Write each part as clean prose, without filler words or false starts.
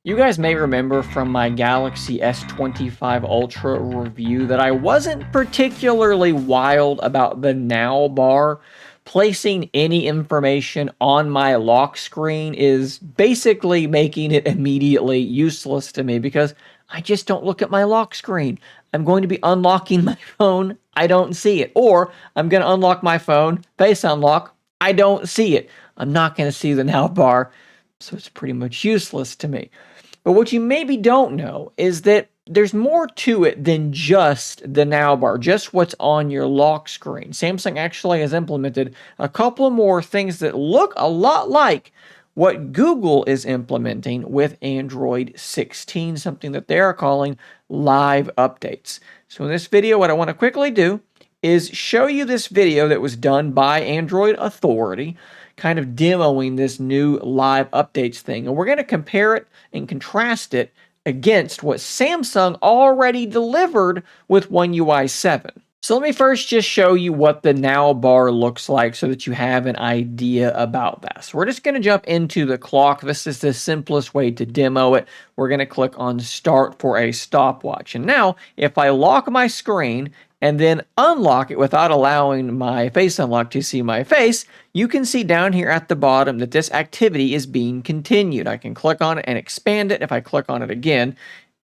You guys may remember from my Galaxy S25 Ultra review that I wasn't particularly wild about the now bar. Placing any information on my lock screen is basically making it immediately useless to me because I just don't look at my lock screen. I'm going to be unlocking my phone, I don't see it. Or I'm going to unlock my phone, face unlock, I don't see it. I'm not going to see the now bar, so it's pretty much useless to me. But what you maybe don't know is that there's more to it than just the now bar, just what's on your lock screen. Samsung actually has implemented a couple more things that look a lot like what Google is implementing with Android 16, something that they are calling live updates. So in this video, what I want to quickly do is show you this video that was done by Android Authority, kind of demoing this new live updates thing. And we're going to compare it and contrast it against what Samsung already delivered with One UI 7. So let me first just show you what the now bar looks like so that you have an idea about that. So we're just going to jump into the clock. This is the simplest way to demo it. We're going to click on start for a stopwatch. And now if I lock my screen and then unlock it without allowing my face unlock to see my face, you can see down here at the bottom that this activity is being continued. I can click on it and expand it. If I click on it again,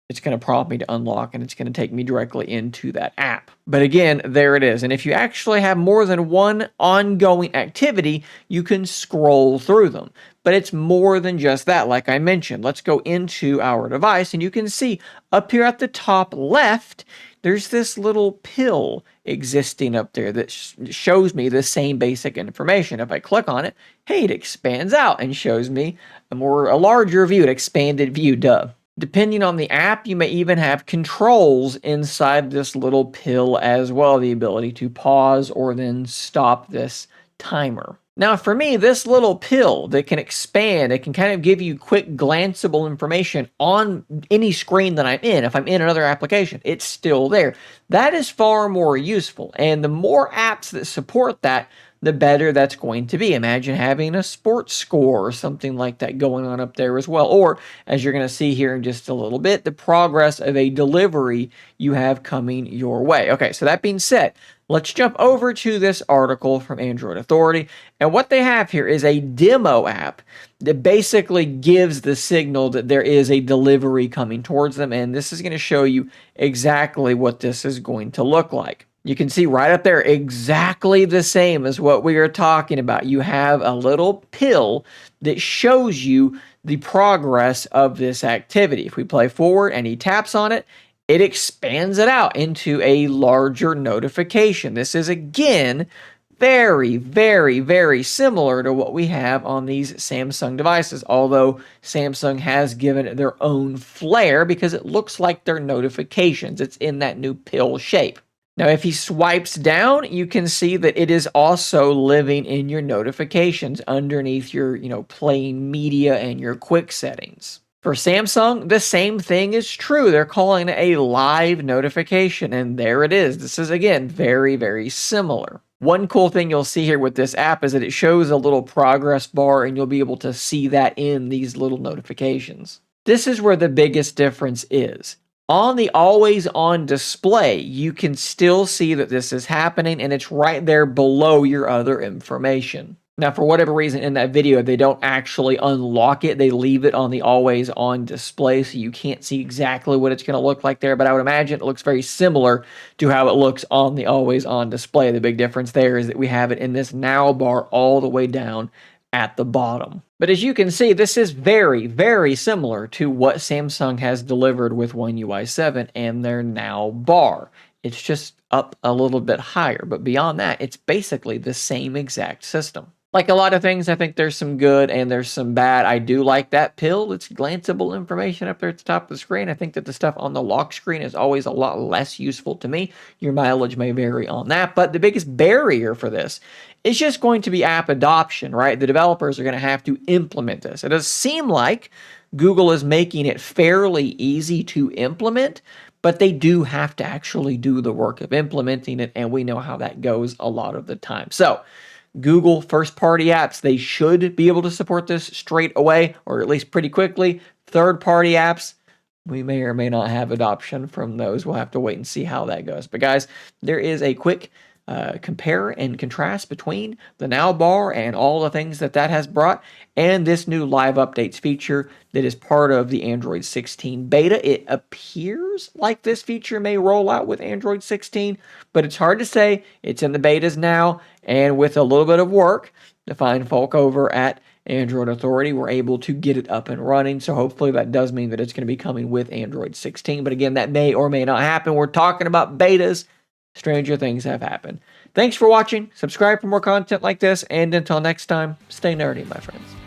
it's going to prompt me to unlock and it's going to take me directly into that app. But again, there it is. And if you actually have more than one ongoing activity, you can scroll through them. But it's more than just that, like I mentioned. Let's go into our device and you can see up here at the top left, there's this little pill existing up there that shows me the same basic information. If I click on it, hey, it expands out and shows me a larger view, an expanded view, duh. Depending on the app, you may even have controls inside this little pill as well, the ability to pause or then stop this timer. Now for me, this little pill that can expand, it can kind of give you quick glanceable information on any screen that I'm in. If I'm in another application, it's still there. That is far more useful. And the more apps that support that, the better that's going to be. Imagine having a sports score or something like that going on up there as well. Or, as you're going to see here in just a little bit, the progress of a delivery you have coming your way. Okay, so that being said, let's jump over to this article from Android Authority. And what they have here is a demo app that basically gives the signal that there is a delivery coming towards them. And this is going to show you exactly what this is going to look like. You can see right up there exactly the same as what we are talking about. You have a little pill that shows you the progress of this activity. If we play forward and he taps on it, it expands it out into a larger notification. This is, again, very, very, very similar to what we have on these Samsung devices, although Samsung has given it their own flair because it looks like their notifications. It's in that new pill shape. Now, if he swipes down, you can see that it is also living in your notifications underneath your, playing media and your quick settings. For Samsung, the same thing is true. They're calling it a live notification, and there it is. This is, again, very, very similar. One cool thing you'll see here with this app is that it shows a little progress bar, and you'll be able to see that in these little notifications. This is where the biggest difference is. On the always on display, you can still see that this is happening and it's right there below your other information. Now, for whatever reason in that video, they don't actually unlock it. They leave it on the always on display, so you can't see exactly what it's going to look like there, but I would imagine it looks very similar to how it looks on the always on display. The big difference there is that we have it in this now bar all the way down at the bottom. But as you can see, this is very, very similar to what Samsung has delivered with One UI 7 and their now bar. It's just up a little bit higher, but beyond that, it's basically the same exact system. Like a lot of things, I think there's some good and there's some bad. I do like that pill. It's glanceable information up there at the top of the screen. I think that the stuff on the lock screen is always a lot less useful to me. Your mileage may vary on that, but the biggest barrier for this is just going to be app adoption, right? The developers are going to have to implement this. It does seem like Google is making it fairly easy to implement, but they do have to actually do the work of implementing it, and we know how that goes a lot of the time. So, Google first-party apps, they should be able to support this straight away, or at least pretty quickly. third-party apps, we may or may not have adoption from those. We'll have to wait and see how that goes. But guys, there is a quick compare and contrast between the Now bar and all the things that has brought, and this new live updates feature that is part of the Android 16 beta. It appears like this feature may roll out with Android 16, but it's hard to say. It's in the betas now, and with a little bit of work, the fine folk over at Android Authority were able to get it up and running. So hopefully that does mean that it's going to be coming with Android 16. But again, that may or may not happen. We're talking about betas. Stranger things have happened. Thanks for watching. Subscribe for more content like this. And until next time, stay nerdy, my friends.